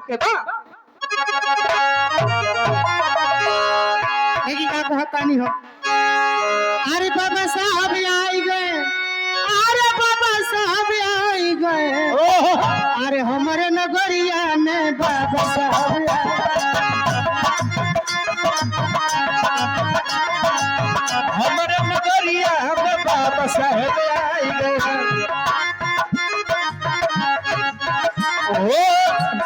के बा लेकिन का कहता नहीं हो। अरे बाबा साहब आई गए, अरे बाबा साहब आई गए, अरे हमारे नगरिया में बाबा साहब हमारे नगरिया में बाबा साहब आई गए। ओ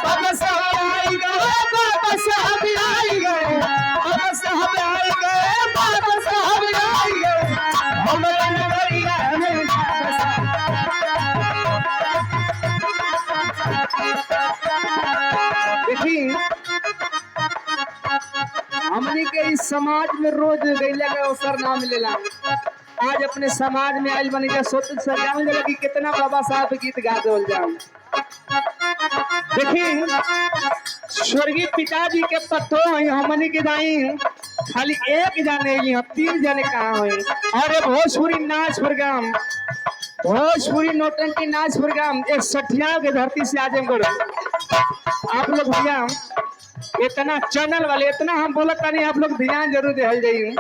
बाबा साहब आई गए, बाबा साहब आई गए, बाबा साहब आई गए, बाबा साहब आई गए। हमारे नगरिया में बाबा साहब। देखिए हमने के इस समाज में रोज गैला का अवसर ना मिलेला। आज अपने समाज में आज बनी का सोच सजाने लगा कि कितना बाबा साहब गीत गा दोल जाऊं। देखिए स्वर्गीय पिताजी के पत्तो हमने के दाई खाली एक जाने यहाँ 3 जने कहाँ हुए। अरे भोजपुरी नाच प्रोग्राम, भोजपुरी नौटंकी नाच प्रोग्राम एक सठिया के धरती से आजमगढ़। आप लोग भैया इतना चैनल वाले इतना हम बोलता नहीं, आप लोग ध्यान जरूर दे जाइए,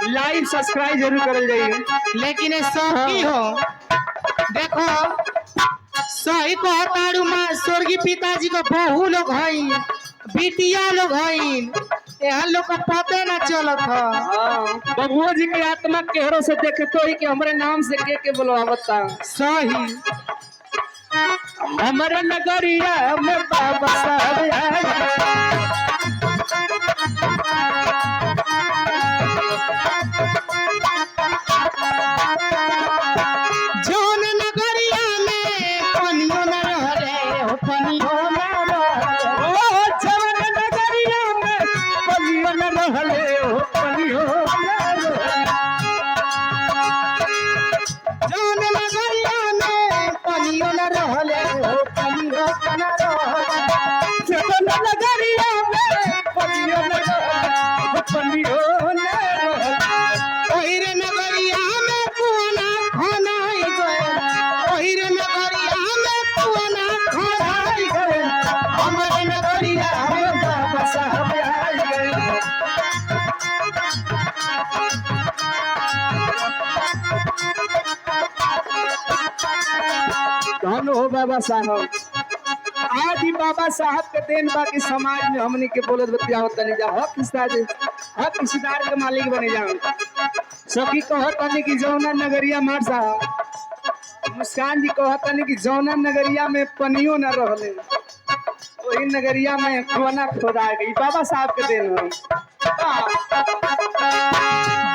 लाइव सब्सक्राइब जरूर कर जाइए। लेकिन सही हो। देखो सही कहतारू माँ, स्वर्गीय पिताजी को बहु लोग हई, बिटिया लोग हई, यहाँ लोग का पता ना चलत है। बबुआ जी के आत्मा केहरो से देखे तो ही कि हमारे नाम से के बोलवाता। सही हमारे नगरिया में बाबा साहब आए गए। जौन नगरिया में पनियो न रहले हो, पनियो न रहले, ओ जवन नगरिया में पनियो न रहले हो, पनियो न रहले। जौन नगरिया में पनियो न रहले हो, पनियो न रहले, जवन नगरिया में पनियो न रहले हो, पनियो न रहले। ओहिरे नगरिया में पुआना खनाई गए, ओहिरे नगरिया में पुआना खनाई गए, हमारे नगरिया में बाबा साहब आए गए। कौन हो बाबा साहब? आज ही बाबा साहब के देन बाकी समाज में हमने के बोलत बतिया होता नहीं जा हक हिस्सेदार के मालिक बने जाओ। सखी कहता नहीं कि जौना नगरिया मार साहब, मुस्कान जी कहता नहीं कि जौना नगरिया में पनियो न रहले वही नगरिया में खुआना खोदा गई। बाबा साहब के देन हो।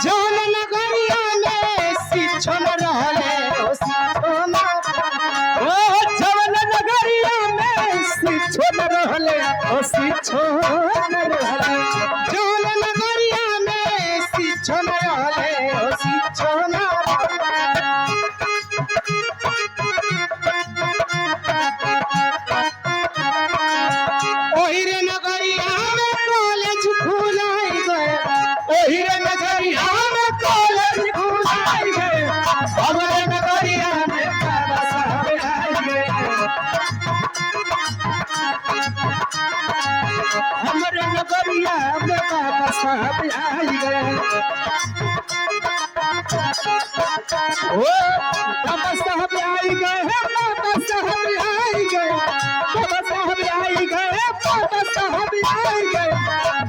जौन नगरिया में शिक्षो न रहले हो, शिक्षो न ओ जवन नगरिया में शिक्षो न रहले ओ शिक्षो न रहले। जौन नगरिया में शिक्षो न रहले हो, शिक्षो न ओहिरे नगरिया में कॉलेज खुलाई गए, ओहिरे नगरिया में कॉलेज खुलाई गए। हमारे नगरिया में बाबा साहब आए गए। हमारे नगरिया में बाबा साहब आए गए। ओ बाबा साहब आई गए, बाबा साहब आई गए, बाबा साहब आई गए, बाबा साहब आई गए।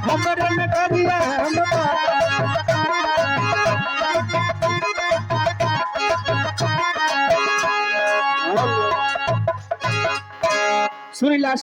हमारे नगरिया में सुनी लास्ट